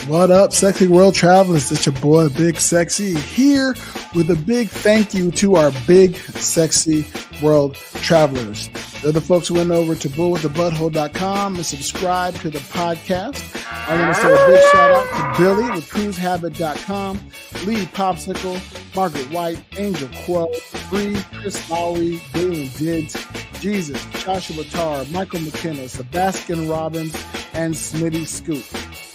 What up, sexy world travelers? It's your boy, Big Sexy, here with a big thank you to our big, sexy world travelers. They're the folks who went over to bullwiththebutthole.com and subscribe to the podcast. I want to say a big shout out to Billy with cruisehabit.com, Lee Popsicle, Margaret White, Angel Quo, Bree, Chris Lowry, Galen Diggs, Jesus, Joshua Tar, Michael McKenna, Sebastian Robbins, and Smitty Scoop.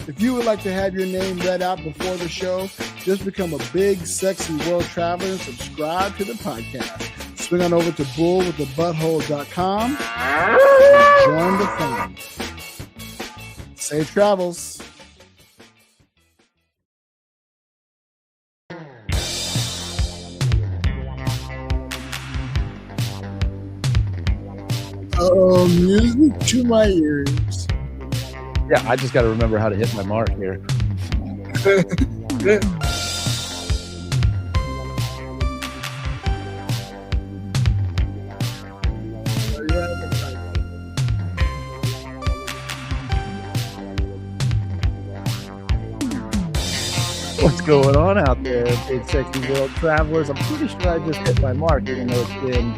If you would like to have your name read out before the show, just become a big, sexy world traveler and subscribe to the podcast. Swing on over to bullwiththebutthole.com and join the fun. Safe travels. Oh, music to my ears. Yeah, I just got to remember how to hit my mark here. What's going on out there, big sexy world travelers? I'm pretty sure I just hit my mark, even though it's been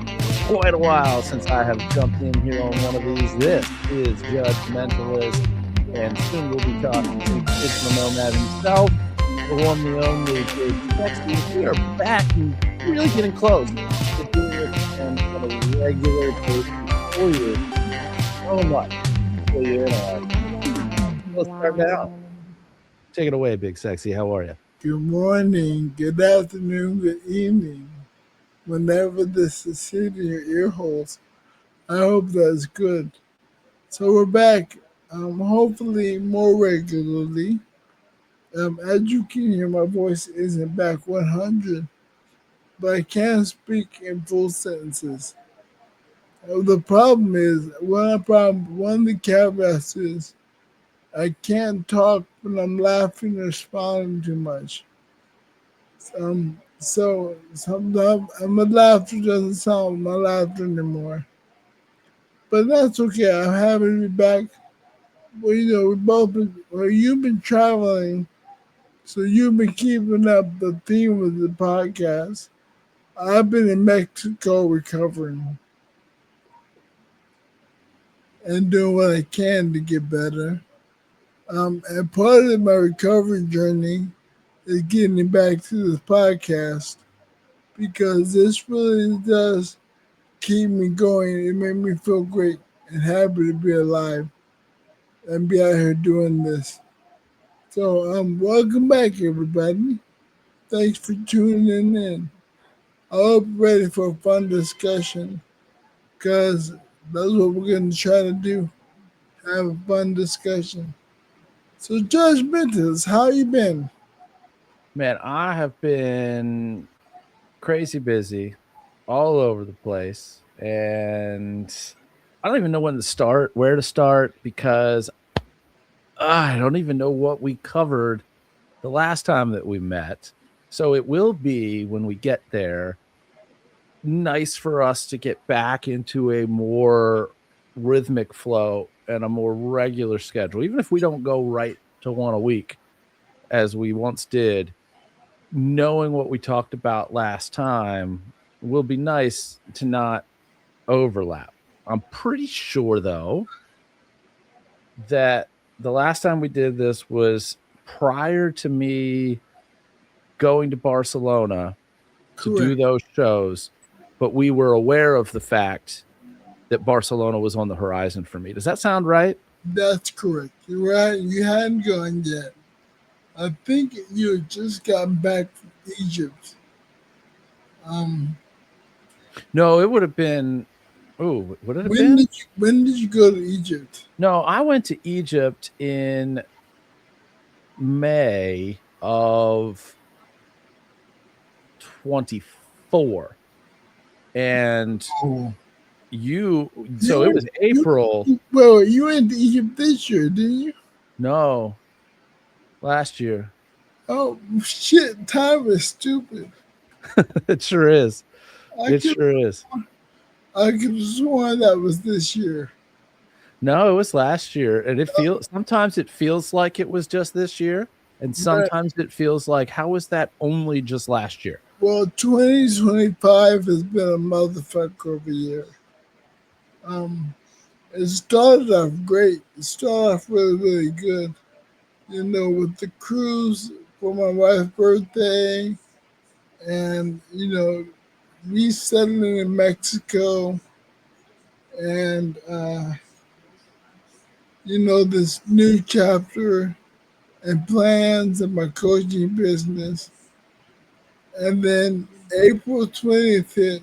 quite a while since I have jumped in here on one of these. This is Judge Mentalist. And soon we'll be talking to the Nomad himself, the one, the only, Big Sexy. We are back and really getting close to doing this on a regular basis for you. So much for you and I. Let's start now. Take it away, Big Sexy. How are you? Good morning, good afternoon, good evening. Whenever this is hitting your ear holes, I hope that's good. So we're back. Hopefully more regularly. As you can hear, my voice isn't back 100, but I can speak in full sentences. The problem is, one of the caveats is, I can't talk when I'm laughing or smiling too much. So sometimes my laughter doesn't sound my laughter anymore. But that's okay. I'm happy to be back. Well, you've been traveling, so you've been keeping up the theme of the podcast. I've been in Mexico recovering and doing what I can to get better. And part of my recovery journey is getting back to this podcast because this really does keep me going. It made me feel great and happy to be alive and be out here doing this. So welcome back, everybody. Thanks for tuning in. I hope you're ready for a fun discussion because that's what we're going to try to do. Have a fun discussion. So Judge Mentalist, how you been? Man, I have been crazy busy all over the place. And I don't even know when to start, where to start, because I don't even know what we covered the last time that we met. So it will be, when we get there, nice for us to get back into a more rhythmic flow and a more regular schedule. Even if we don't go right to one a week, as we once did, knowing what we talked about last time will be nice to not overlap. I'm pretty sure, though, that the last time we did this was prior to me going to Barcelona to do those shows, but we were aware of the fact that Barcelona was on the horizon for me. Does that sound right? That's correct. You're right. You hadn't gone yet. I think you had just gotten back from Egypt. No, it would have been. Oh, would it have when been? When did you go to Egypt? No, I went to Egypt in May of 24, and it was April. You went to Egypt this year, didn't you? No, last year. Oh shit! Time is stupid. It sure is. Sure is. I could have sworn that was this year. No, it was last year, and sometimes it feels like it was just this year. And Right. sometimes it feels like, how was that only just last year? Well, 2025 has been a motherfucker of a year. Um, it started off great. It started off really, really good. You know, with the cruise for my wife's birthday, and me settling in Mexico, and this new chapter and plans in my coaching business. And then April 20th hit,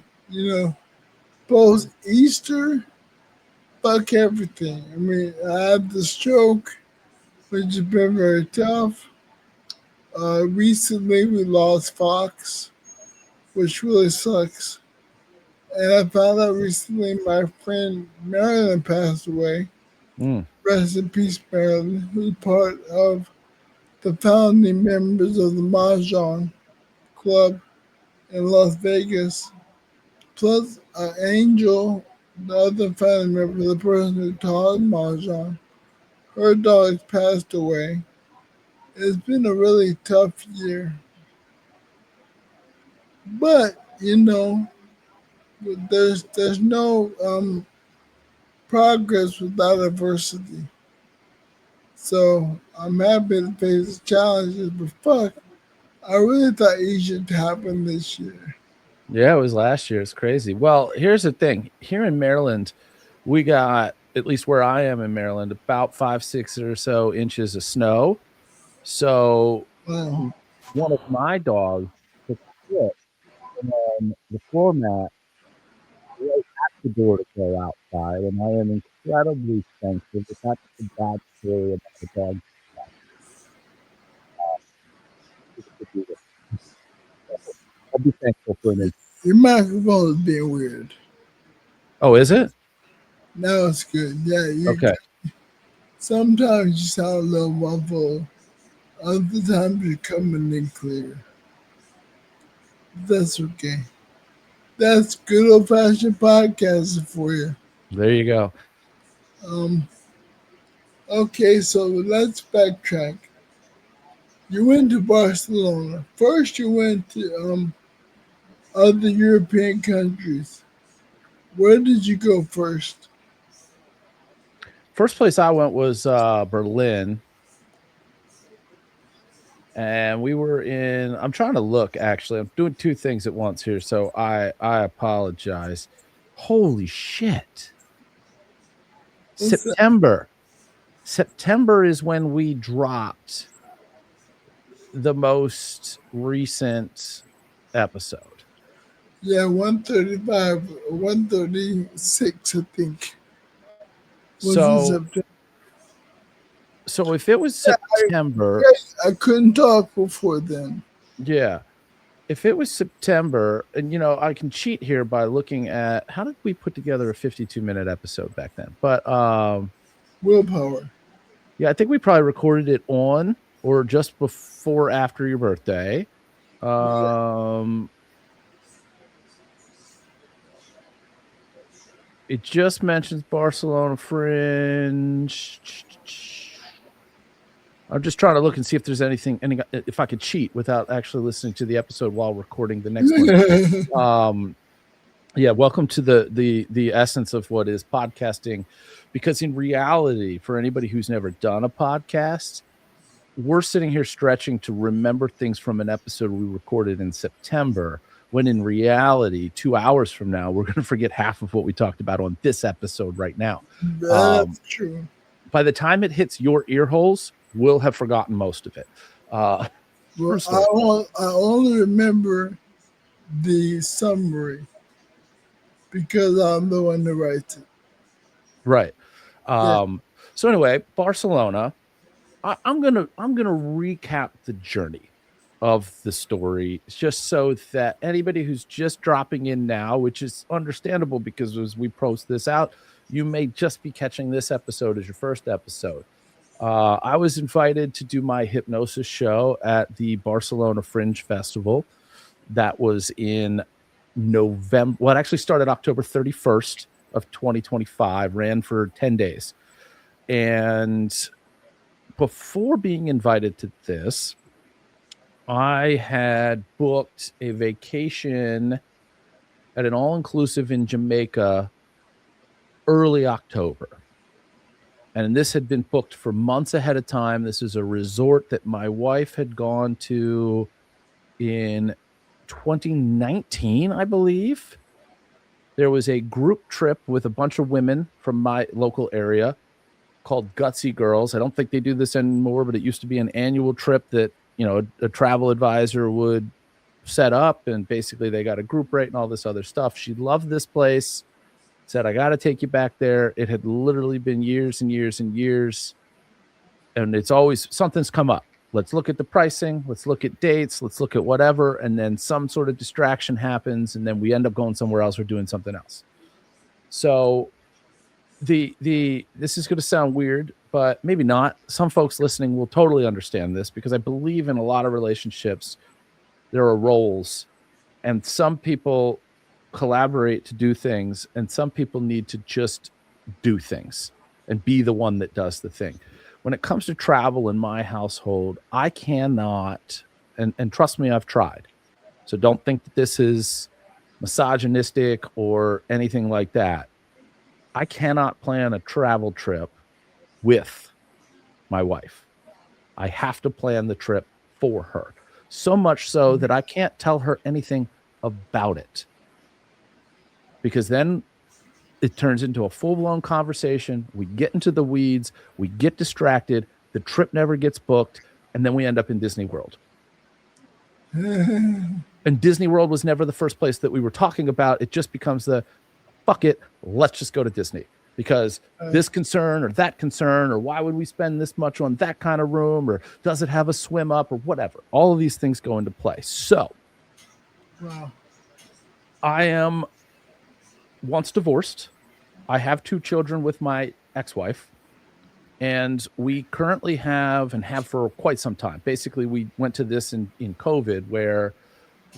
post Easter, fuck everything. I mean, I had the stroke, which has been very tough. Recently, we lost Fox, which really sucks. And I found out recently my friend Marilyn passed away. Mm. Rest in peace, Marilyn, who's part of the founding members of the Mahjong Club in Las Vegas. Plus, Angel, the other family member, the person who taught Mahjong, her dog passed away. It's been a really tough year. But, there's no progress without adversity. So I'm happy to face the challenges, but fuck, I really thought Egypt happened this year. Yeah, it was last year. It's crazy. Well, here's the thing. Here in Maryland, we got, at least where I am in Maryland, about 5, 6 or so inches of snow. So Wow. one of my dogs took a shit on the floor mat right at the door to go outside, and I am incredibly sensitive. But that's the bad story about the dog. I'll be thankful for an. Your microphone is being weird. Oh, is it? Now it's good. Yeah, you. Okay. Sometimes you sound a little muffled. Other times you're coming in clear. That's okay. That's good old fashioned podcasting for you. There you go. Um. Okay, so let's backtrack. You went to Barcelona. First, you went to other European countries. Where did you go first? First place I went was Berlin. And we were in, I'm trying to look actually. I'm doing two things at once here, so I apologize. Holy shit. What's that? September. September is when we dropped the most recent episode. Yeah, 135, 136, I think. Was in So September. so if it was September, I couldn't talk before then. yeah. If it was September, and I can cheat here by looking at how did we put together a 52-minute episode back then? But Willpower. yeah, I think we probably recorded it on or just before after your birthday. It just mentions Barcelona Fringe. I'm just trying to look and see if there's if I could cheat without actually listening to the episode while recording the next one. Yeah, welcome to the essence of what is podcasting, because in reality, for anybody who's never done a podcast, we're sitting here stretching to remember things from an episode we recorded in September, when in reality, 2 hours from now, we're going to forget half of what we talked about on this episode right now. That's true. By the time it hits your ear holes, we'll have forgotten most of it. Well, I only remember the summary because I'm the one who writes it. Right. Yeah. So anyway, Barcelona. I'm gonna recap the journey of the story, just so that anybody who's just dropping in now, which is understandable because as we post this out, you may just be catching this episode as your first episode. I was invited to do my hypnosis show at the Barcelona Fringe Festival. That was in November. Well, it actually started October 31st of 2025, ran for 10 days. And before being invited to this, I had booked a vacation at an all-inclusive in Jamaica early October. And this had been booked for months ahead of time. This is a resort that my wife had gone to in 2019, I believe. There was a group trip with a bunch of women from my local area called Gutsy Girls. I don't think they do this anymore, but it used to be an annual trip that, you know, a travel advisor would set up, and basically they got a group rate and all this other stuff. She loved this place, said, I got to take you back there. It had literally been years and years and years, and it's always something's come up. Let's look at the pricing. Let's look at dates. Let's look at whatever. And then some sort of distraction happens, and then we end up going somewhere else or doing something else. So this is going to sound weird, but maybe not. Some folks listening will totally understand this, because I believe in a lot of relationships, there are roles, and some people collaborate to do things, and some people need to just do things and be the one that does the thing. When it comes to travel in my household, I cannot, and trust me, I've tried. So don't think that this is misogynistic or anything like that. I cannot plan a travel trip with my wife. I have to plan the trip for her. So much so that I can't tell her anything about it, because then it turns into a full-blown conversation. We get into the weeds. We get distracted. The trip never gets booked. And then we end up in Disney World. And Disney World was never the first place that we were talking about. It just becomes the, fuck it, let's just go to Disney. Because this concern or that concern, or why would we spend this much on that kind of room, or does it have a swim up, or whatever. All of these things go into play. So, wow. I am once divorced. I have 2 children with my ex-wife, and we currently have, and have for quite some time. Basically, we went to this in COVID, where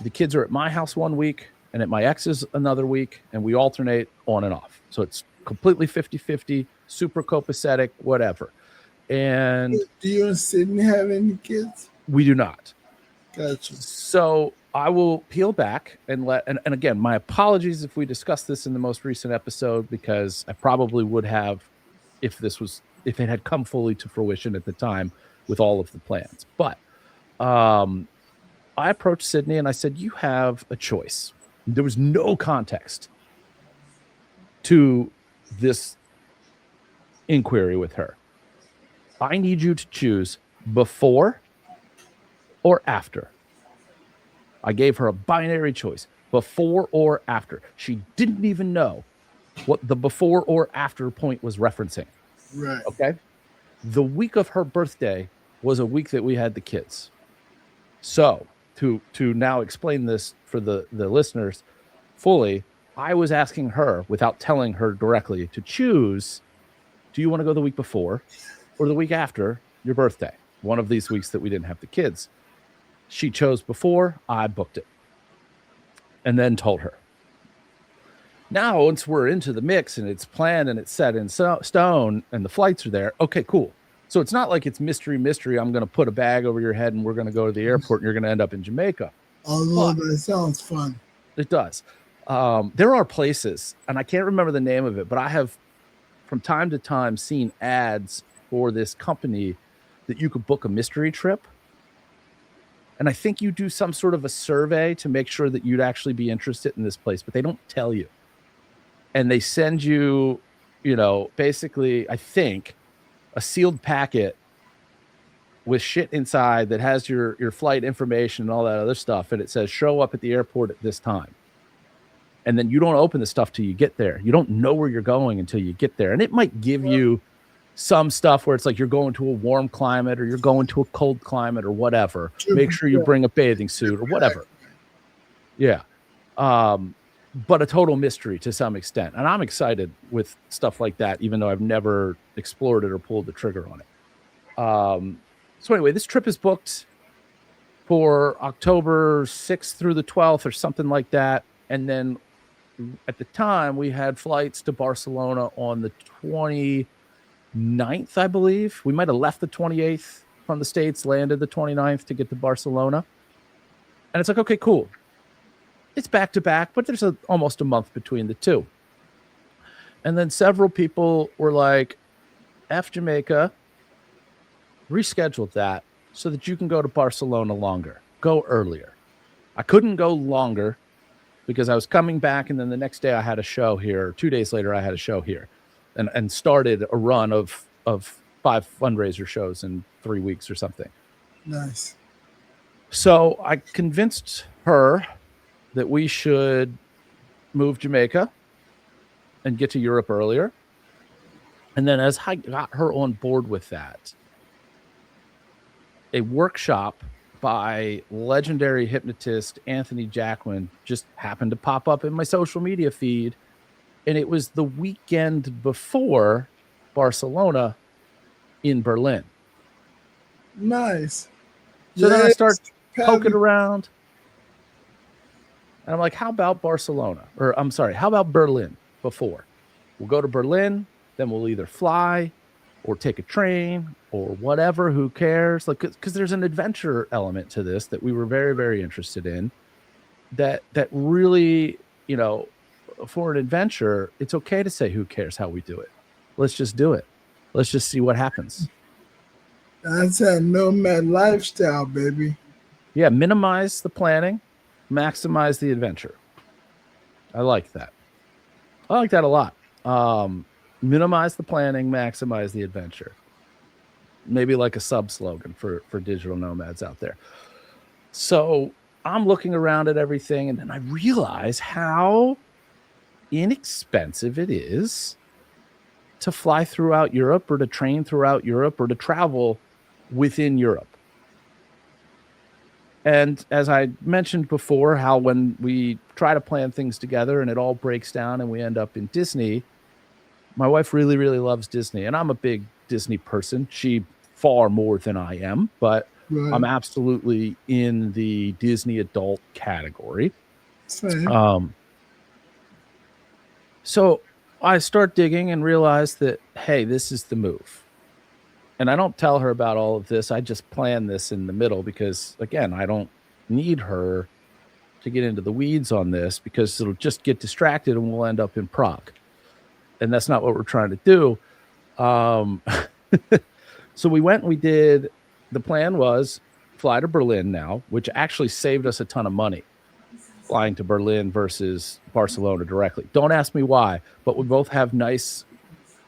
the kids are at my house one week and at my ex's another week, and we alternate on and off. So it's completely 50-50, super copacetic, whatever. And do you and Sydney have any kids? We do not. Gotcha. So I will peel back and and again, my apologies if we discussed this in the most recent episode, because I probably would have if it had come fully to fruition at the time with all of the plans. But I approached Sydney and I said, you have a choice. There was no context to this inquiry with her. I need you to choose before or after. I gave her a binary choice, before or after. She didn't even know what the before or after point was referencing. Right. Okay. The week of her birthday was a week that we had the kids. So to now explain this for the listeners fully, I was asking her, without telling her directly, to choose, do you want to go the week before or the week after your birthday? One of these weeks that we didn't have the kids. She chose before. I booked it and then told her. Now, once we're into the mix and it's planned and it's set in stone and the flights are there, okay, cool. So it's not like it's mystery. I'm going to put a bag over your head and we're going to go to the airport and you're going to end up in Jamaica. Although that sounds fun. It does. There are places, and I can't remember the name of it, but I have from time to time seen ads for this company that you could book a mystery trip. And I think you do some sort of a survey to make sure that you'd actually be interested in this place, but they don't tell you. And they send you, basically, I think, a sealed packet with shit inside that has your flight information and all that other stuff. And it says, show up at the airport at this time. And then you don't open the stuff till you get there. You don't know where you're going until you get there. And it might give you some stuff where it's like you're going to a warm climate or you're going to a cold climate or whatever. Make sure you bring a bathing suit or whatever. Yeah. But a total mystery to some extent. And I'm excited with stuff like that, even though I've never explored it or pulled the trigger on it. So anyway, this trip is booked for October 6th through the 12th or something like that. And then at the time we had flights to Barcelona on the 23rd 9th, I believe. We might have left the 28th from the States, landed the 29th to get to Barcelona. And it's like, okay, cool. It's back to back, but there's almost a month between the two. And then several people were like, F Jamaica, rescheduled that so that you can go to Barcelona longer, go earlier. I couldn't go longer because I was coming back, and then the next day I had a show here. 2 days later, I had a show here, and started a run of 5 fundraiser shows in 3 weeks or something. Nice. So I convinced her that we should move Jamaica and get to Europe earlier. And then as I got her on board with that, a workshop by legendary hypnotist Anthony Jacquin just happened to pop up in my social media feed. And it was the weekend before Barcelona in Berlin. Nice. So then I start poking around. And I'm like, how about Barcelona? Or I'm sorry, how about Berlin before? We'll go to Berlin, then we'll either fly or take a train or whatever, who cares? Like, because there's an adventure element to this that we were very, very interested in. That really, you know, for an adventure, it's okay to say, who cares how we do it? Let's just do it. Let's just see what happens. That's a nomad lifestyle, baby. Yeah, minimize the planning, maximize the adventure. I like that. I like that a lot. Minimize the planning, maximize the adventure. Maybe like a sub slogan for digital nomads out there. So I'm looking around at everything, and then I realize how inexpensive it is to fly throughout Europe or to train throughout Europe or to travel within Europe. And as I mentioned before, how when we try to plan things together and it all breaks down and we end up in Disney, my wife really, really loves Disney. And I'm a big Disney person. She far more than I am, but right. I'm absolutely in the Disney adult category. Same. So I start digging and realize that, hey, this is the move. And I don't tell her about all of this. I just plan this in the middle because, again, I don't need her to get into the weeds on this because it'll just get distracted and we'll end up in Prague. And that's not what we're trying to do. So we went and we did, the plan was fly to Berlin now, which actually saved us a ton of money, flying to Berlin versus Barcelona directly. Don't ask me why, but we both have nice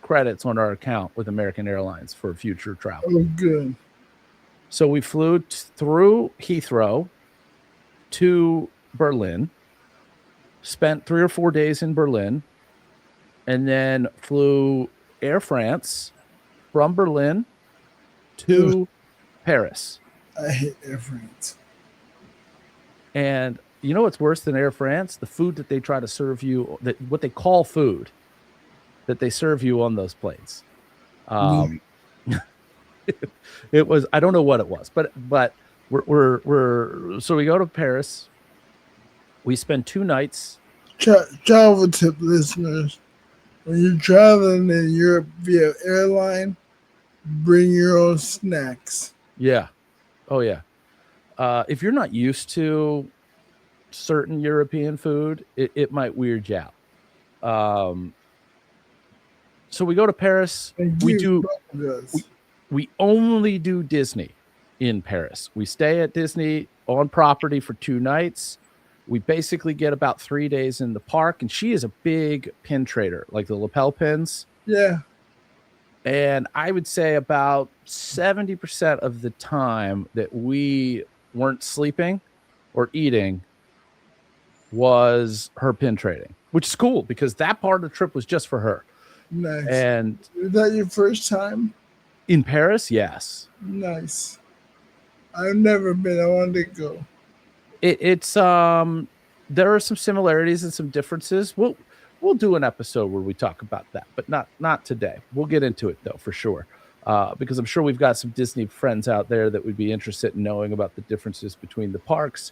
credits on our account with American Airlines for future travel. Oh, good. So we flew through Heathrow to Berlin, spent 3 or 4 days in Berlin, and then flew Air France from Berlin to Paris. I hate Air France. And you know what's worse than Air France? The food that they try to serve you, that what they call food, that they serve you on those planes. It was, I don't know what it was, but we're so we go to Paris. We spend 2 nights. Travel tip, listeners: when you're traveling in Europe via airline, bring your own snacks. Yeah. Oh yeah. If you're not used to certain European food, it might weird you out. So we go to Paris. We only do Disney in Paris. We stay at Disney on property for 2 nights. We basically get about 3 days in the park, and she is a big pin trader, like the lapel pins. Yeah. And I would say about 70% of the time that we weren't sleeping or eating was her pin trading, which is cool because that part of the trip was just for her. Nice. And is that your first time in Paris? Yes. Nice. I've never been. I wanted to go. It's there are some similarities and some differences. We'll do an episode where we talk about that, but not today. We'll get into it though for sure, because I'm sure we've got some Disney friends out there that would be interested in knowing about the differences between the parks.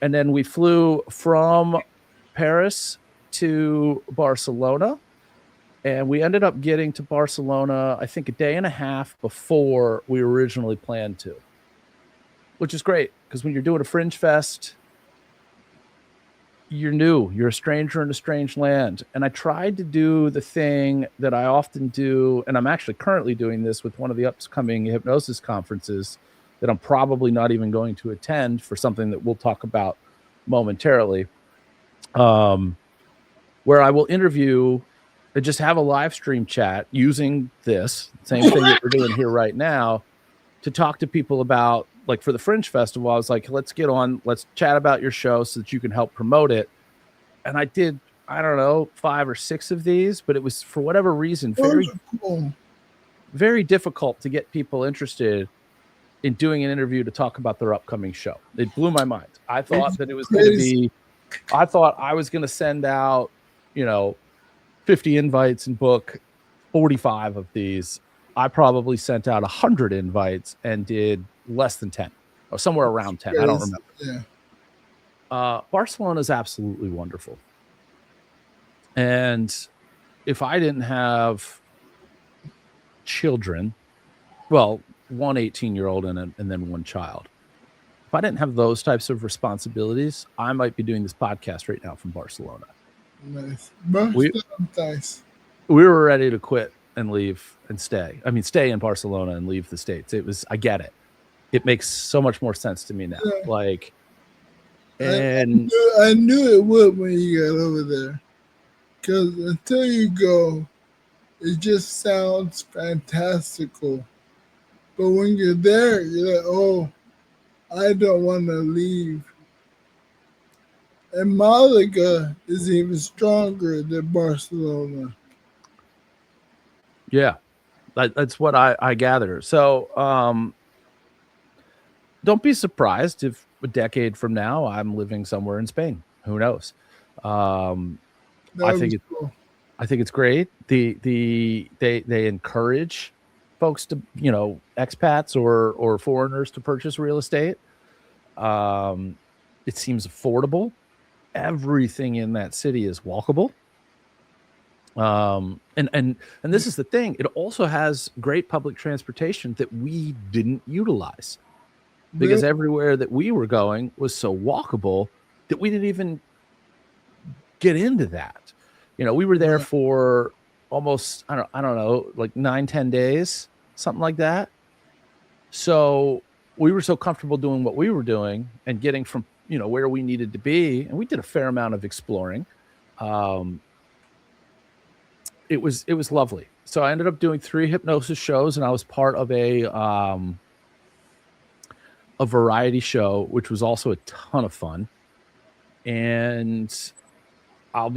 And then we flew from Paris to Barcelona. And we ended up getting to Barcelona, I think, a day and a half before we originally planned to, which is great because when you're doing a Fringe Fest, you're new, you're a stranger in a strange land. And I tried to do the thing that I often do, and I'm actually currently doing this with one of the upcoming hypnosis conferences that I'm probably not even going to attend for something that we'll talk about momentarily, where I will interview and just have a live stream chat using this same thing that we're doing here right now to talk to people about, like, for the Fringe Festival, I was like, let's get on, let's chat about your show so that you can help promote it. And I did, I don't know, 5 or 6 of these, but it was, for whatever reason, very difficult to get people interested in doing an interview to talk about their upcoming show. It blew my mind. I thought that it was going to be, I thought I was going to send out, 50 invites and book 45 of these. I probably sent out 100 invites and did less than 10, or somewhere around 10. I don't remember. Yeah. Barcelona is absolutely wonderful. And if I didn't have children, well, one 18-year-old and then one child, if I didn't have those types of responsibilities, I might be doing this podcast right now from Barcelona. Nice. We were ready to quit and leave and stay. I mean, stay in Barcelona and leave the States. I get it. It makes so much more sense to me now. Yeah. Like, and I knew it would when you got over there. Because until you go, it just sounds fantastical. But when you're there, you're like, oh, I don't want to leave. And Malaga is even stronger than Barcelona. Yeah, that's what I gather. So don't be surprised if a decade from now I'm living somewhere in Spain. Who knows? I think it's great. They encourage folks to, expats or foreigners to purchase real estate. It seems affordable. Everything in that city is walkable. And this is the thing. It also has great public transportation that we didn't utilize because everywhere that we were going was so walkable that we didn't even get into that. We were there for almost, I don't know, like 9-10 days, something like that. So we were so comfortable doing what we were doing and getting from, where we needed to be. And we did a fair amount of exploring. It was lovely. So I ended up doing 3 hypnosis shows, and I was part of a variety show, which was also a ton of fun. And I'll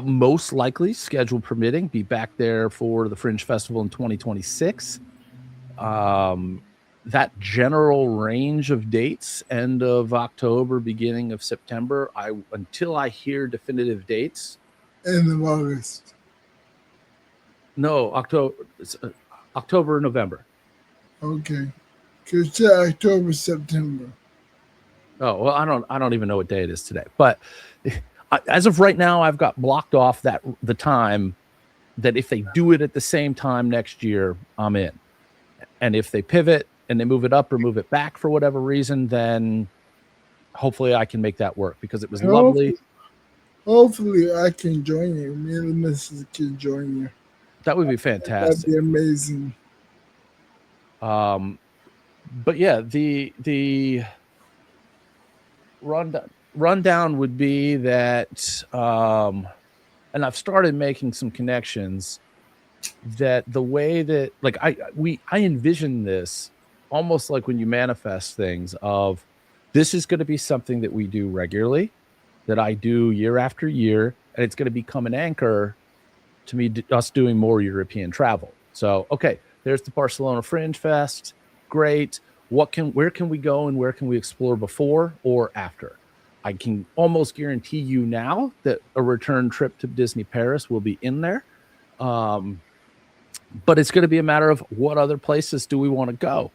most likely, schedule permitting, be back there for the Fringe Festival in 2026. That general range of dates, end of October, beginning of September, until I hear definitive dates. End of August. No, October, November. Okay, because October, September. Oh well, I don't even know what day it is today. But as of right now, I've got blocked off the time that if they do it at the same time next year, I'm in. And if they pivot and they move it up or move it back for whatever reason, then hopefully I can make that work because it was lovely. Hopefully I can join you. Me and the missus can join you. That would be fantastic. That'd be amazing. But yeah, the rundown would be that, and I've started making some connections that the way that, like, I envision this almost like when you manifest things of, this is going to be something that we do regularly, that I do year after year, and it's going to become an anchor to me, us doing more European travel. So, okay, there's the Barcelona Fringe Fest. Great. Where can we go and where can we explore before or after? I can almost guarantee you now that a return trip to Disney Paris will be in there. But it's going to be a matter of what other places do we want to go.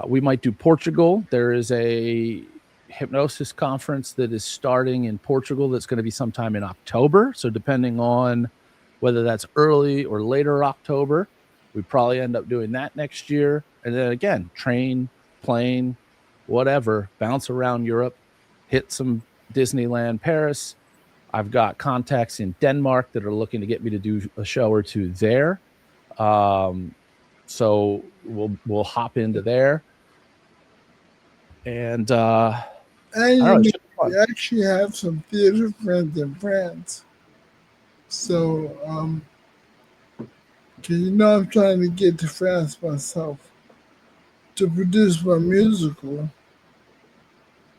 We might do Portugal. There is a hypnosis conference that is starting in Portugal that's going to be sometime in October. So depending on whether that's early or later October. We probably end up doing that next year. And then again, train, plane, whatever, bounce around Europe, hit some Disneyland Paris. I've got contacts in Denmark that are looking to get me to do a show or two there. So we'll hop into there. And I And don't know, you it know, should be fun. we actually have some theater friends in France. So, cause you know I'm trying to get to France myself to produce my musical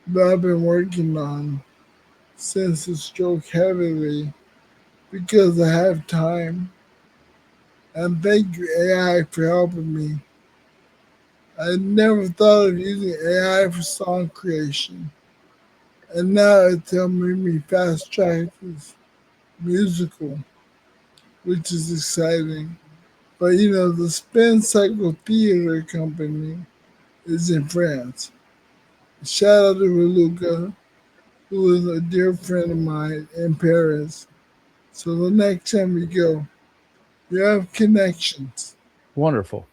that I've been working on since the stroke heavily because I have time. And thank you AI for helping me. I never thought of using AI for song creation. And now it's helping me fast track this musical, which is exciting. But you know, the Spin Cycle Theater Company is in France. Shout out to Raluca, who is a dear friend of mine in Paris. So the next time we go, you have connections. Wonderful.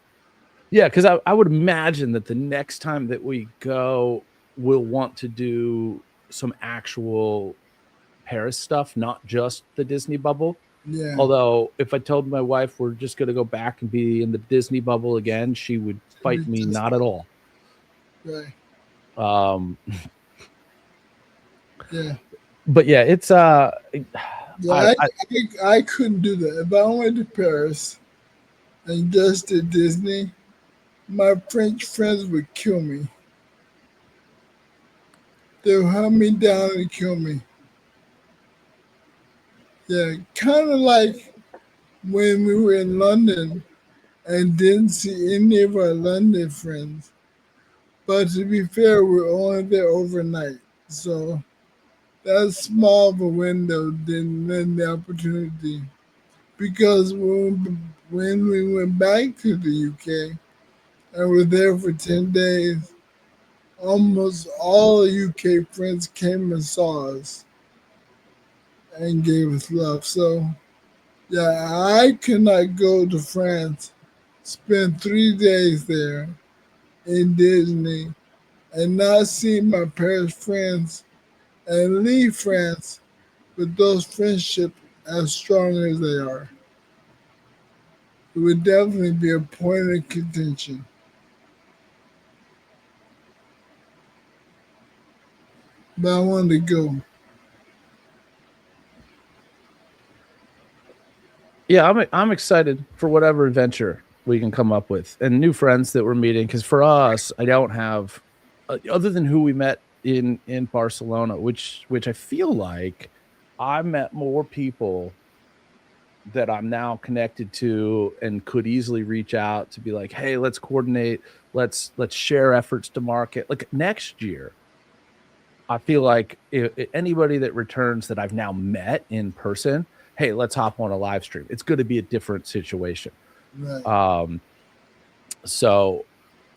Yeah, because I would imagine that the next time that we go, we'll want to do some actual Paris stuff, not just the Disney bubble. Yeah, Although, if I told my wife we're just going to go back and be in the Disney bubble again, she would to be fight me just not at all. right. Um, Yeah, but yeah, it's yeah. I couldn't do that. If I went to Paris and just did Disney, my French friends would kill me. They would hunt me down and kill me. Yeah, kind of like when we were in London and didn't see any of our London friends. But to be fair, we're only there overnight. So that small of a window didn't lend the opportunity. Because when we went back to the UK and were there for 10 days, almost all the UK friends came and saw us and gave us love. So, yeah, I could not go to France, spend 3 days there in Disney, and not see my Paris friends and leave France with those friendships as strong as they are. It would definitely be a point of contention. But I wanted to go. yeah, I'm excited for whatever adventure we can come up with and new friends that we're meeting. Because for us, I don't have other than who we met in Barcelona, which I feel like I met more people that I'm now connected to and could easily reach out to be like, hey, let's coordinate, let's share efforts to market. Like next year, I feel like anybody that returns that I've now met in person, hey, let's hop on a live stream. It's going to be a different situation. Right. Um, so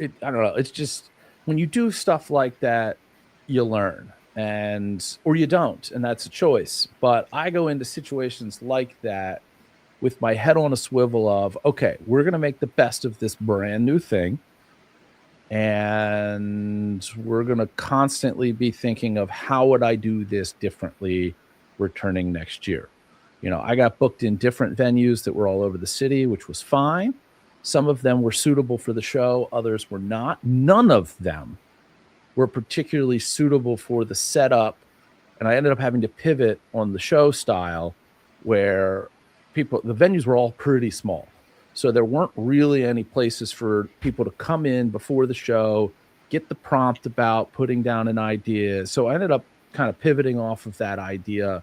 I don't know. It's just when you do stuff like that, you learn or you don't, and that's a choice. But I go into situations like that with my head on a swivel of, okay, we're going to make the best of this brand new thing. And we're going to constantly be thinking of how would I do this differently returning next year. I got booked in different venues that were all over the city, which was fine. Some of them were suitable for the show, others were not. None of them were particularly suitable for the setup. And I ended up having to pivot on the show style where the venues were all pretty small. So there weren't really any places for people to come in before the show, get the prompt about putting down an idea. So I ended up kind of pivoting off of that idea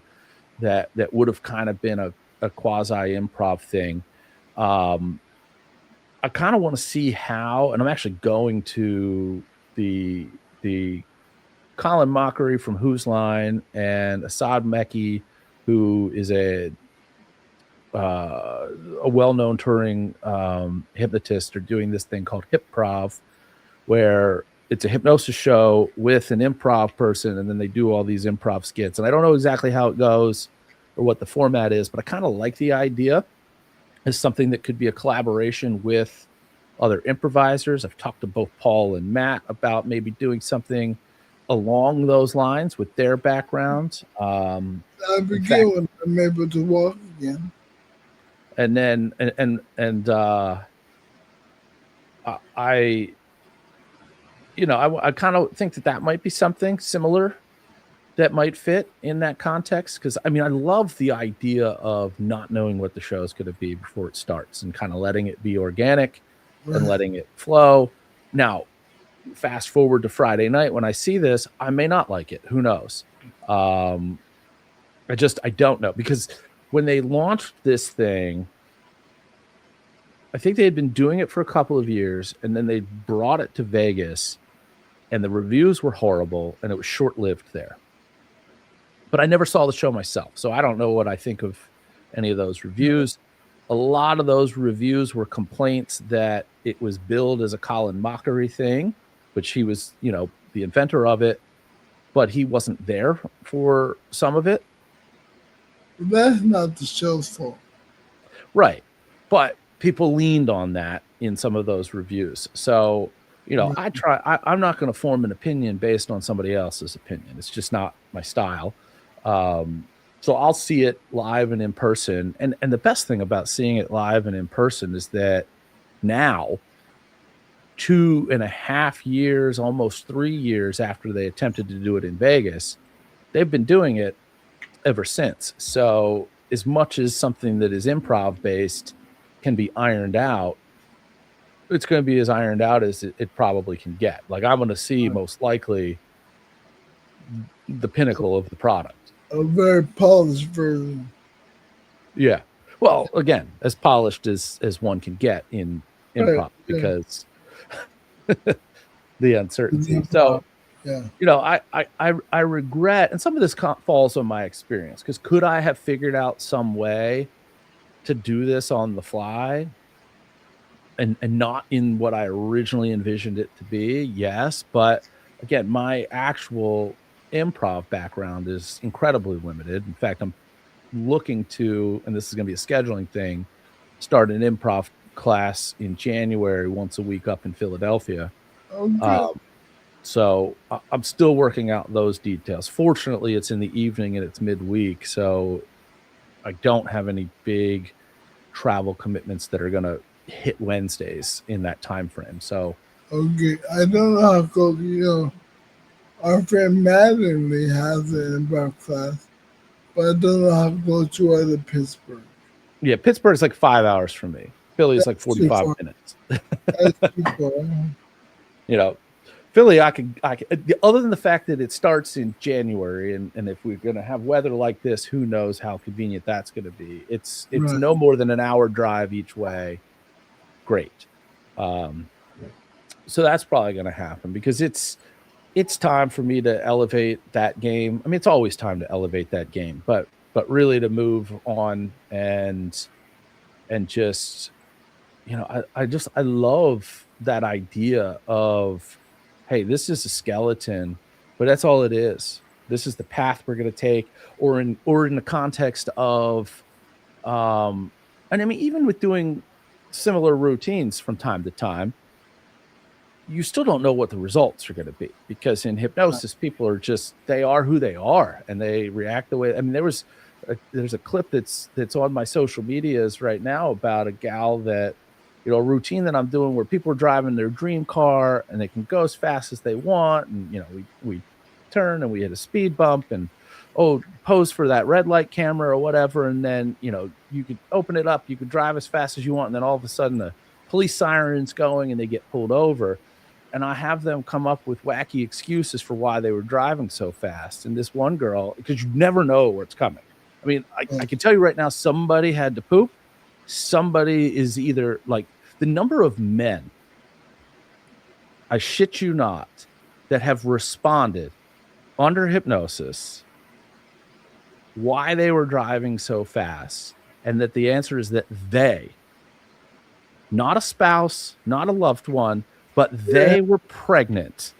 that would have kind of been a quasi improv thing. I kind of want to see how, and I'm actually going to the Colin Mockery from Who's Line and Assad Meki, who is a well-known touring hypnotist, are doing this thing called Hipprov, where it's a hypnosis show with an improv person, and then they do all these improv skits. And I don't know exactly how it goes. or what the format is, but I kind of like the idea as something that could be a collaboration with other improvisers. I've talked to both Paul and Matt about maybe doing something along those lines with their backgrounds. I'll In fact, begin when I'm able to walk again. and then I I kind of think that that might be something similar that might fit in that context, because I mean I love the idea of not knowing what the show is going to be before it starts and kind of letting it be organic and Right. letting it flow. Now, fast forward to Friday night when I see this, I may not like it. Who knows? Um, I don't know, because when they launched this thing, I think they had been doing it for a couple of years, and then they brought it to Vegas, and the reviews were horrible, and it was short lived there. But I never saw the show myself, so I don't know what I think of any of those reviews. A lot of those reviews were complaints that it was billed as a Colin Mockery thing, which he was, the inventor of it, but he wasn't there for some of it. But that's not the show's fault. Right. But people leaned on that in some of those reviews. So, I'm not going to form an opinion based on somebody else's opinion. It's just not my style. So I'll see it live and in person. And the best thing about seeing it live and in person is that now, 2.5 years, almost 3 years after they attempted to do it in Vegas, they've been doing it ever since. So as much as something that is improv based can be ironed out, it's going to be as ironed out as it probably can get. Like, I'm going to see most likely the pinnacle of the product. A very polished version. Yeah. Well, again, as polished as one can get in improv, Right, yeah. because the uncertainty. So, Yeah. I regret, and some of this falls on my experience, because could I have figured out some way to do this on the fly and not in what I originally envisioned it to be? Yes. But again, my actual improv background is incredibly limited. In fact, I'm looking to, and this is going to be a scheduling thing, start an improv class in January once a week up in Philadelphia. Oh, good. So I'm still working out those details. Fortunately, it's in the evening and it's midweek, so I don't have any big travel commitments that are going to hit Wednesdays in that time frame. So Okay. I don't know how close, our friend Mattingly has an improv class, but I don't know how close you are to Pittsburgh. yeah, Pittsburgh's like 5 hours from me. Philly's like That's too 45 far. minutes. That's too far. Philly, I could, other than the fact that it starts in January, and if we're going to have weather like this, who knows how convenient that's going to be. It's Right. no more than an hour drive each way. Great. So that's probably going to happen, because it's time for me to elevate that game. I mean, it's always time to elevate that game, but really to move on and just, I love that idea of, hey, this is a skeleton, but that's all it is. This is the path we're going to take, or in the context of, and I mean, even with doing similar routines from time to time, you still don't know what the results are going to be, because in hypnosis, people are they are who they are, and they react the way. I mean, there's a clip that's on my social medias right now about a gal that, a routine that I'm doing where people are driving their dream car and they can go as fast as they want. And, we turn and we hit a speed bump and, pose for that red light camera or whatever. And then, you could open it up, you could drive as fast as you want. And then all of a sudden the police siren's going and they get pulled over. And I have them come up with wacky excuses for why they were driving so fast. And this one girl, because you never know where it's coming. I mean, I can tell you right now, somebody had to poop. Somebody is either like, the number of men, I shit you not, that have responded under hypnosis why they were driving so fast, and that the answer is that they, not a spouse, not a loved one, but they were pregnant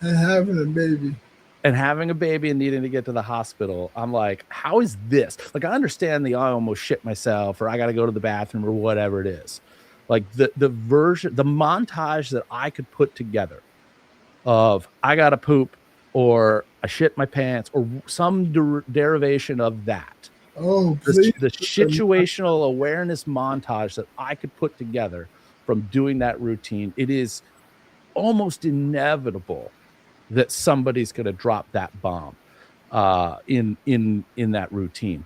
and having a baby. and having a baby and needing to get to the hospital, I'm like, how is this? Like, I understand I almost shit myself or I got to go to the bathroom or whatever it is. Like the montage that I could put together of I got to poop or I shit my pants or some derivation of that. Oh, please. The situational awareness montage that I could put together from doing that routine, it is almost inevitable that somebody's going to drop that bomb in that routine.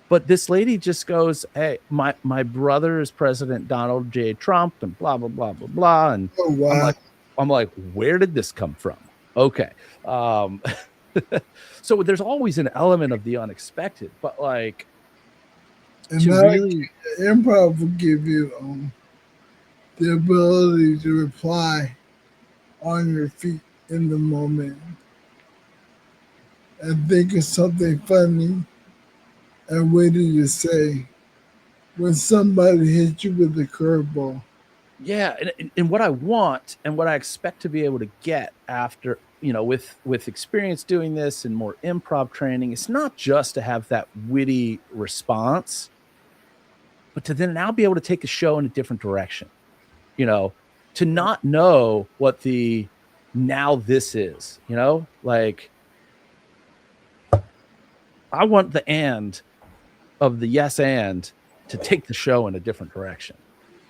But this lady just goes, "Hey, my brother is President Donald J. Trump," and blah blah blah blah blah. And Oh, wow. I'm like, where did this come from? Okay. So there's always an element of the unexpected, but like And to really improv will give you the ability to reply on your feet in the moment and think of something funny and waiting to say when somebody hits you with a curveball. yeah, and what I want and what I expect to be able to get after, with experience doing this and more improv training, it's not just to have that witty response, but to then now be able to take the show in a different direction. To not know what the now this is, like I want the and of the yes and to take the show in a different direction.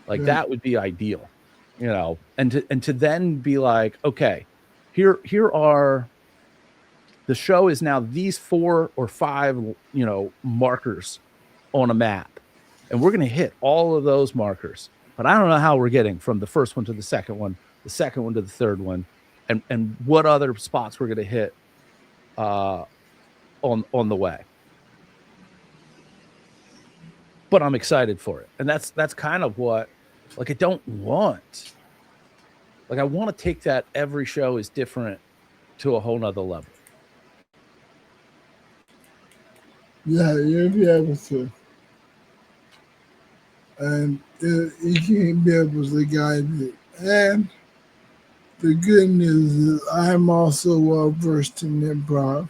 Like that would be ideal, and to then be like, okay, here are the show is now these 4 or 5, markers on a map, and we're going to hit all of those markers. But I don't know how we're getting from the first one to the second one to the third one, and what other spots we're going to hit on the way. But I'm excited for it, and that's kind of what, like, I don't want. Like, I want to take that every show is different to a whole nother level. Yeah, you'll be able to. And you can be able to guide it. And the good news is I'm also well versed in improv.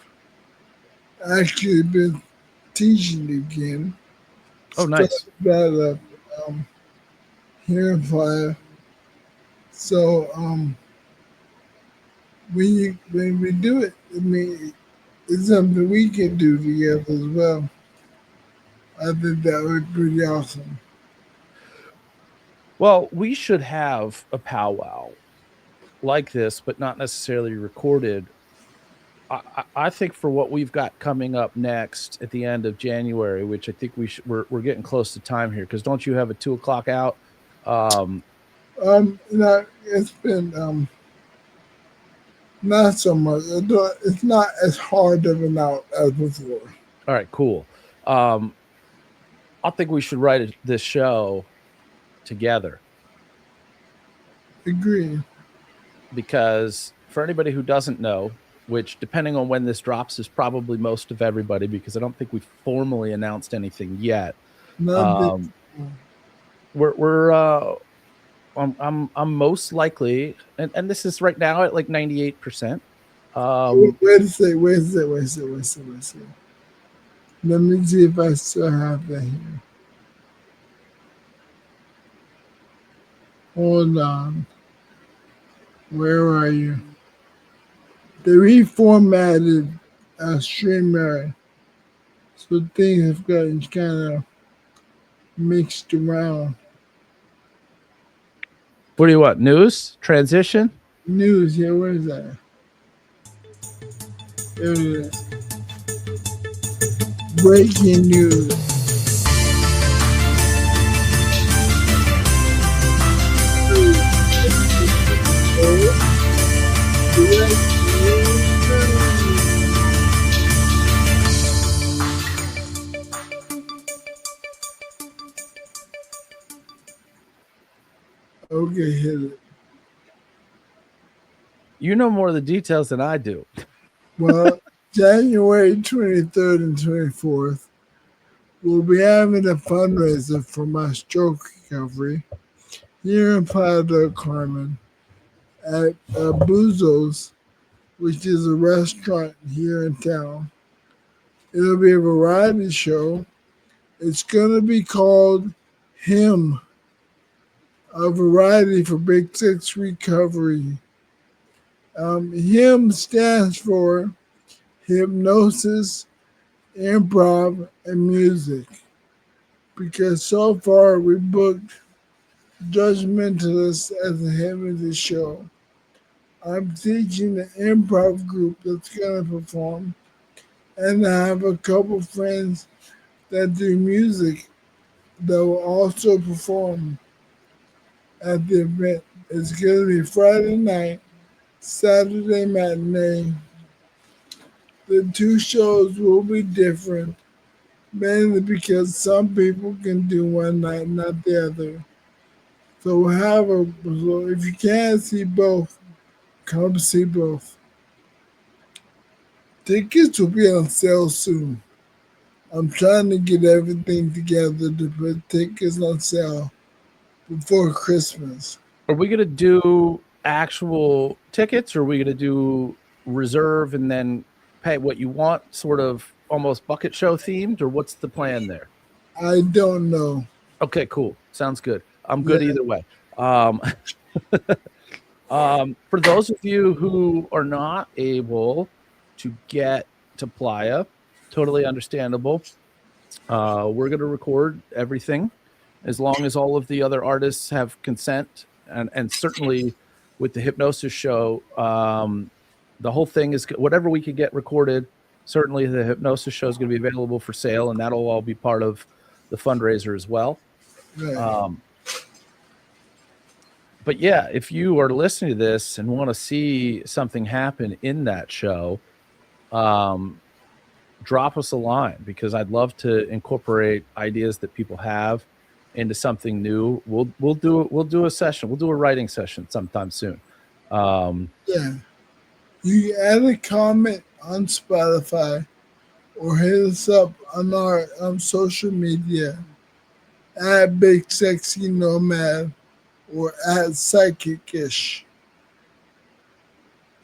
Actually been teaching again. Oh, nice. That up here in Playa. So when we do it, I mean, it's something we can do together as well. I think that would be pretty awesome. Well, we should have a powwow like this, but not necessarily recorded. I think for what we've got coming up next at the end of January, which I think we're getting close to time here, because don't you have a 2:00 out? It's been not so much. It's not as hard of an out as before. All right, cool. I think we should write this show together. Agree. Because for anybody who doesn't know, which depending on when this drops is probably most of everybody, because I don't think we've formally announced anything yet. I'm most likely, and this is right now at like 98%. Wait a second. Let me see if I still have that here. Hold on. Where are you? They reformatted StreamYard, so things have gotten kind of mixed around. What do you want? News? Transition? News, yeah, where is that? There it is. Breaking news. Okay, hit it. You know more of the details than I do. Well, January 23rd and 24th, we'll be having a fundraiser for my stroke recovery here in Playa Del Carmen at Buzo's which is a restaurant here in town. It'll be a variety show. It's going to be called Him, a variety for big six recovery. HIM stands for hypnosis, improv, and music. Because so far we booked Judgmentalist as the head of the show. I'm teaching the improv group that's going to perform, and I have a couple friends that do music that will also perform at the event. It's going to be Friday night, Saturday matinee. The two shows will be different, mainly because some people can do one night, not the other. So if you can't see both, come see both. Tickets will be on sale soon. I'm trying to get everything together to put tickets on sale before Christmas. Are we gonna do actual tickets, or are we gonna do reserve and then pay what you want, sort of almost bucket show themed, or what's the plan there? I don't know. Okay, cool. Sounds good. I'm Yeah, good either way. Um, for those of you who are not able to get to Playa, totally understandable. We're going to record everything as long as all of the other artists have consent, and certainly with the hypnosis show, the whole thing is whatever we could get recorded. Certainly, the hypnosis show is going to be available for sale, and that'll all be part of the fundraiser as well. right. Um, but yeah, if you are listening to this and want to see something happen in that show, um, drop us a line, because I'd love to incorporate ideas that people have into something new. We'll do a session. We'll do a writing session sometime soon. Um, Yeah. You can add a comment on Spotify or hit us up on our social media at Big Sexy Nomad or at Psychicish.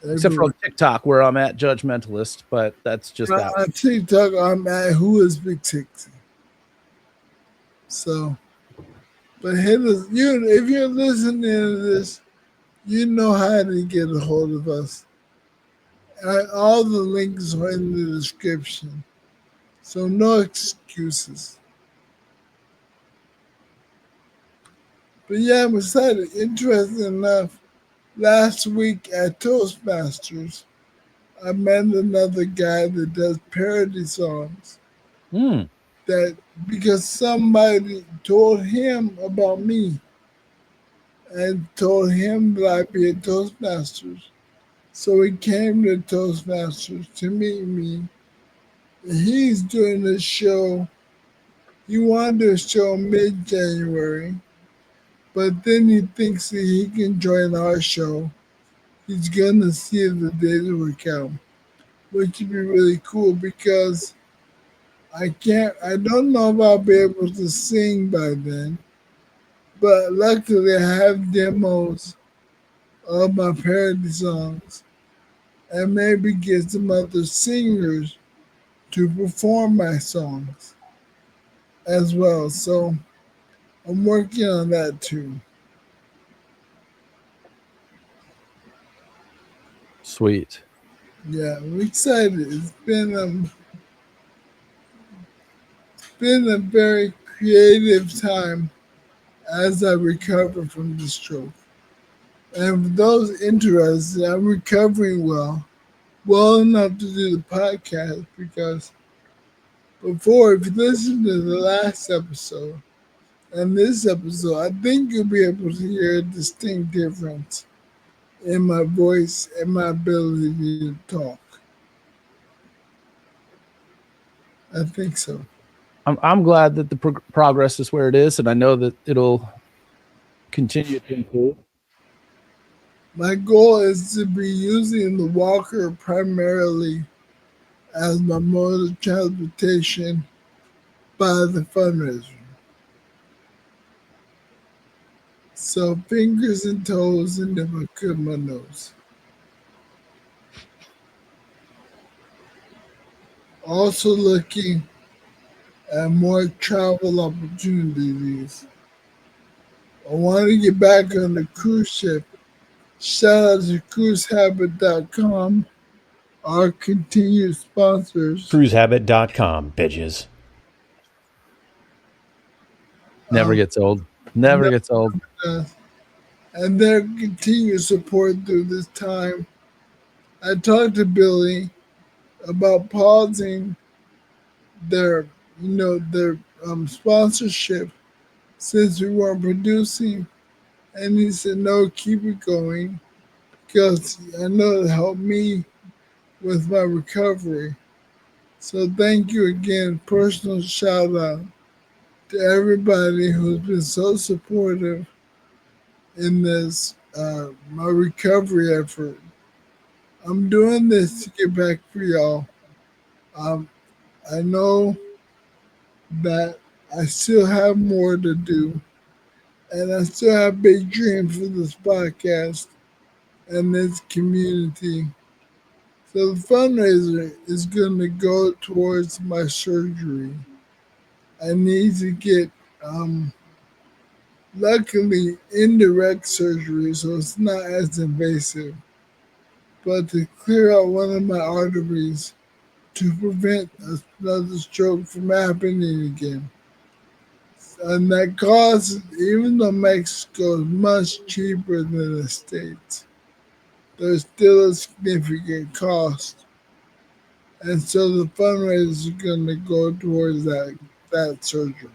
except for Everywhere. on TikTok, where I'm at Judgmentalist, but that's just that. On TikTok, I'm at Who is Big Sexy. So, but hit us. If you're listening to this, you know how to get a hold of us. All the links are in the description. So, no excuses. But yeah, I'm excited. Interesting enough, last week at Toastmasters, I met another guy that does parody songs. Hmm. That because somebody told him about me and told him that I'd be at Toastmasters. So he came to Toastmasters to meet me. He's doing a show. He wanted to show mid January, but then he thinks that he can join our show. He's gonna see if the days work out, which would be really cool because I don't know if I'll be able to sing by then, but luckily I have demos of my parody songs and maybe get some other singers to perform my songs as well. So I'm working on that too. Sweet. Yeah, I'm excited. Been a very creative time as I recover from the stroke. And for those interested, I'm recovering well enough to do the podcast because before, if you listen to the last episode and this episode, I think you'll be able to hear a distinct difference in my voice and my ability to talk. I think so. I'm glad that the progress is where it is, and I know that it'll continue to improve. My goal is to be using the walker primarily as my mode of transportation by the fundraiser. So fingers and toes, and if I could, my nose. Also looking at more travel opportunities. I want to get back on the cruise ship. Shout out to cruisehabit.com, our continued sponsors. Cruisehabit.com, bitches. Never Um, gets old. Never gets old. uh, and their continued support through this time. I talked to Billy about pausing their, their sponsorship since we weren't producing, and he said, "No, keep it going because I know it helped me with my recovery." So thank you again. Personal shout out to everybody who's been so supportive in this my recovery effort. I'm doing this to get back for y'all. Um, I know that I still have more to do, and I still have big dreams for this podcast and this community. So the fundraiser is going to go towards my surgery. I need to get, luckily, indirect surgery, so it's not as invasive, but to clear out one of my arteries to prevent another stroke from happening again. And that cost, even though Mexico is much cheaper than the States, there's still a significant cost. And so the fundraiser is going to go towards that surgery.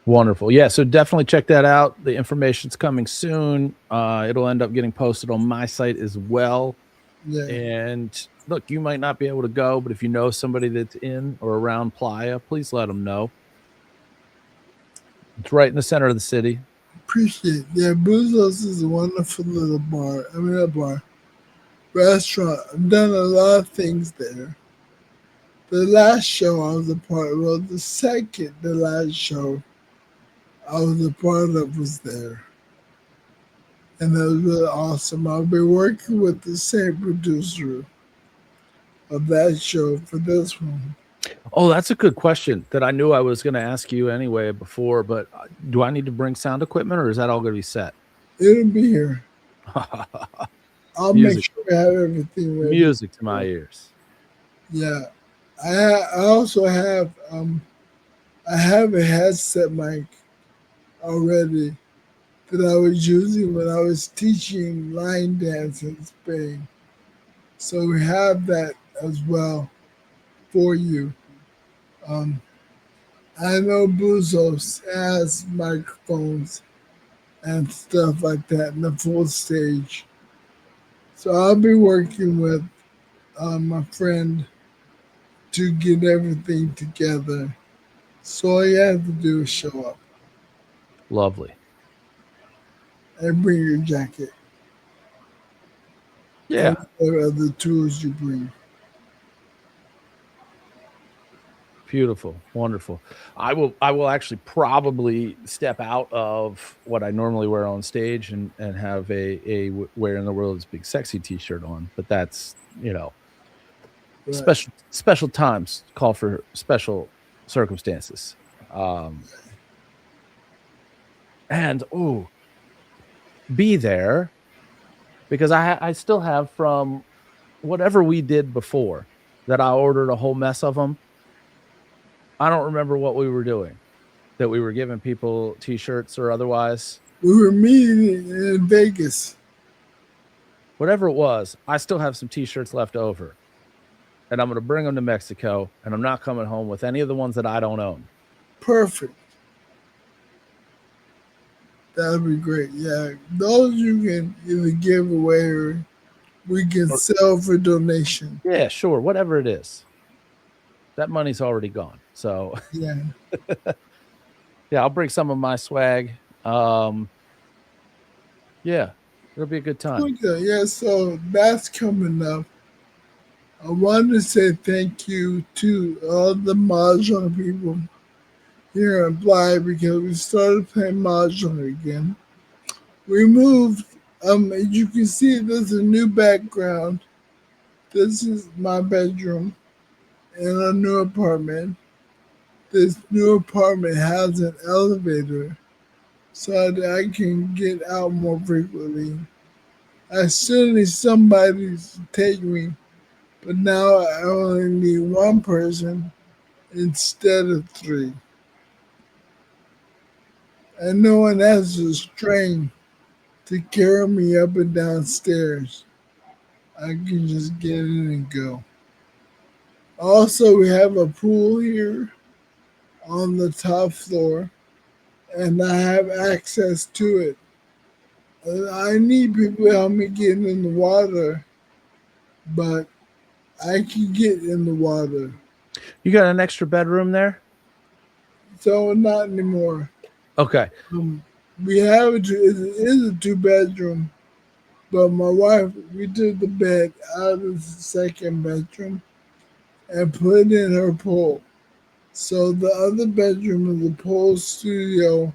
Wonderful. Yeah, so definitely check that out. The information's coming soon. It'll end up getting posted on my site as well. Yeah. And look, you might not be able to go, but if you know somebody that's in or around Playa, please let them know. It's right in the center of the city. Appreciate it. Yeah, Buzos is a wonderful little bar. I mean, a bar. Restaurant. I've done a lot of things there. The last show I was a part of, well, the last show I was a part of was there. And that was really awesome. I'll be working with the same producer of that show for this one. Oh, that's a good question that I knew I was going to ask you anyway before, but do I need to bring sound equipment or is that all going to be set? It'll be here. I'll make sure we have everything ready. Music to my ears. Yeah. I also have I have a headset mic already that I was using when I was teaching line dance in Spain. So we have that as well for you. Um, I know Buzos has microphones and stuff like that in the full stage. So I'll be working with my friend to get everything together. So all you have to do is show up Lovely. and bring your jacket. Yeah. And what other tools you bring. Beautiful. Wonderful. I will actually probably step out of what I normally wear on stage and have a where in the world is big sexy t-shirt on, but that's, Right. special times call for special circumstances. And be there because I still have from whatever we did before that I ordered a whole mess of them. I don't remember what we were doing, that we were giving people t-shirts or otherwise. We were meeting in Vegas. Whatever it was, I still have some t-shirts left over. And I'm going to bring them to Mexico, and I'm not coming home with any of the ones that I don't own. Perfect. That'd be great. Yeah. Those you can either give away or we can sell for donation. Yeah, sure. Whatever it is. That money's already gone. So Yeah. yeah, I'll bring some of my swag. Yeah, it'll be a good time. Okay. Yeah. So that's coming up. I want to say thank you to all the Mahjong people here in Playa because we started playing Mahjong again. We moved. As you can see, there's a new background This is my bedroom in a new apartment. This new apartment has an elevator so that I can get out more frequently. I still need somebody to take me, but now I only need one person instead of three. And no one has to strain to carry me up and down stairs. I can just get in and go. Also, we have a pool here on the top floor, and I have access to it. I need people to help me get in the water, but I can get in the water. You got an extra bedroom there? So not anymore. Okay. Um, we have it is a two-bedroom, but my wife, we took the bed out of the second bedroom and put in her pool. So the other bedroom is the pool studio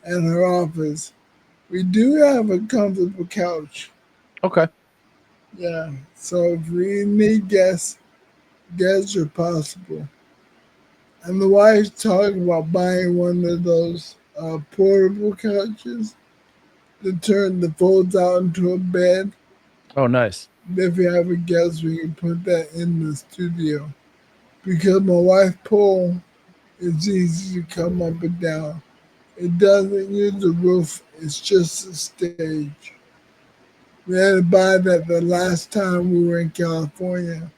and her office. We do have a comfortable couch. Okay. Yeah. So if we need guests, guests are possible. And the wife's talking about buying one of those portable couches that turn the folds out into a bed. Oh, nice. If you have a guest, we can put that in the studio. Because my wife's pool is easy to come up and down. It doesn't use the roof, it's just a stage. We had to buy that the last time we were in California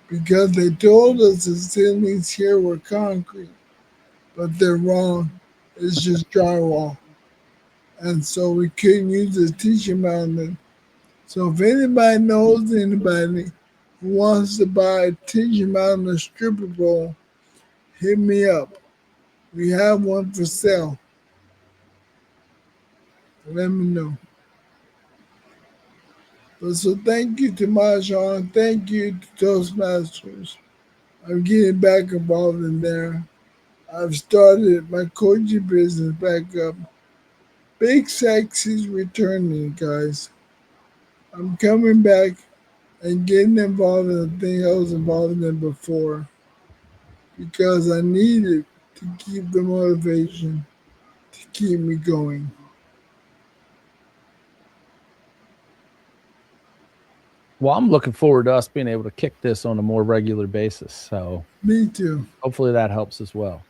because they told us the ceilings here were concrete, but they're wrong. It's just drywall. And so we couldn't use the teacher mountain. So if anybody knows anybody who wants to buy a teacher mountain stripper pole, hit me up. We have one for sale. Let me know. But so thank you to Mahjong. Thank you to Toastmasters. I'm getting back involved in there. I've started my coaching business back up. Big Sexy's returning, guys. I'm coming back and getting involved in the thing I was involved in before because I needed to keep the motivation to keep me going. Well, I'm looking forward to us being able to kick this on a more regular basis. So Me too. hopefully that helps as well.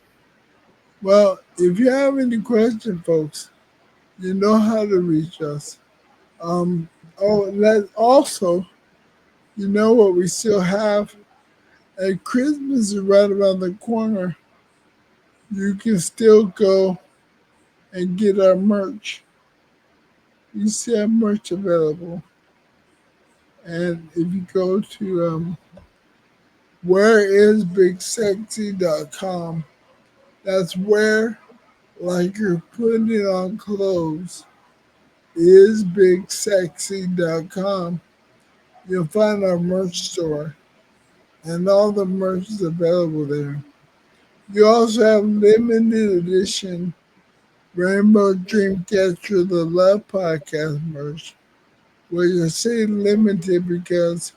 Well, if you have any questions, folks, you know how to reach us. That also, you know what we still have? And Christmas is right around the corner. You can still go and get our merch. We still have merch available. And if you go to whereisbigsexy.com, that's where, like you're putting it on clothes, isbigsexy.com. You'll find our merch store, and all the merch is available there. You also have limited edition Rainbow Dreamcatcher The Love Podcast merch. Well, you say limited because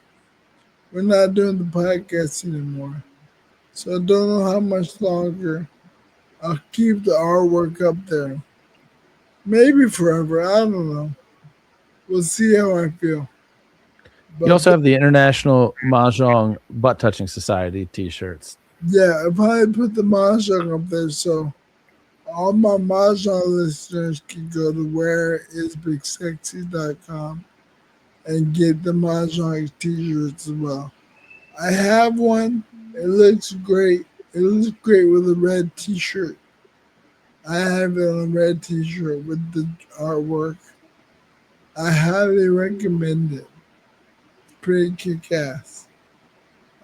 we're not doing the podcast anymore. So I don't know how much longer I'll keep the artwork up there. Maybe forever. I don't know. We'll see how I feel. You But also have the International Mahjong Butt Touching Society t-shirts. yeah, I probably put the mahjong up there so all my mahjong listeners can go to whereisbigsexy.com and get the mahjong t-shirts as well. I have one. It looks great. It looks great with a red t-shirt. I have it on a red t-shirt with the artwork. I highly recommend it. Pretty kick-ass.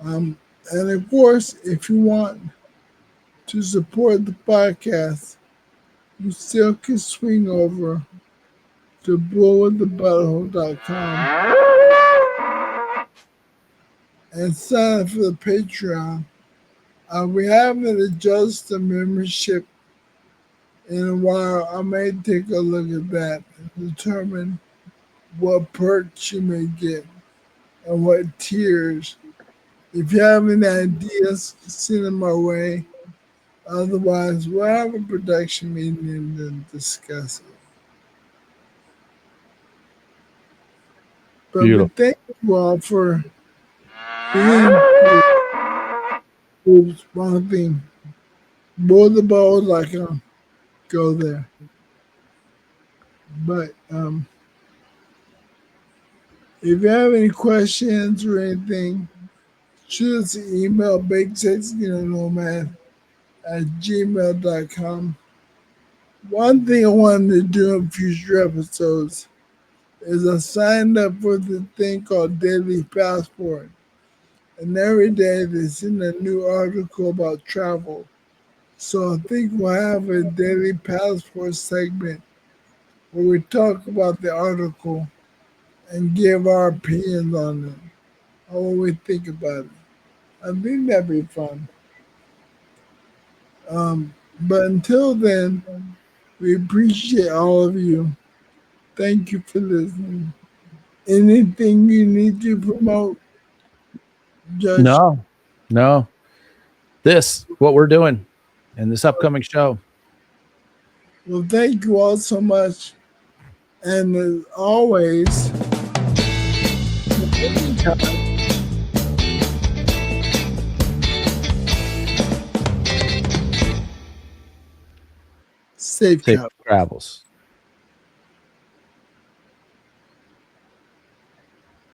And of course, if you want to support the podcast, you still can swing over to blowwiththebutthole.com and sign up for the Patreon. We haven't adjusted the membership in a while. I may take a look at that and determine what perks you may get. and what tiers. If you have any ideas, send them our way. Otherwise, we'll have a production meeting and then discuss it. But we Beautiful. thank you all for being here. Oops, wrong thing. Blow the ball like go there. But if you have any questions or anything, shoot us an email, bigsexynomad at gmail.com. One thing I wanted to do in future episodes is I signed up for the thing called Daily Passport. And every day they send a new article about travel. So I think we'll have a Daily Passport segment where we talk about the article and give our opinions on it, or what we think about it. I think that'd be fun. But until then, we appreciate all of you. Thank you for listening. Anything you need to promote, Judge? No. This, what we're doing in this upcoming show. Well, thank you all so much. And as always, safe Safe travel. travels.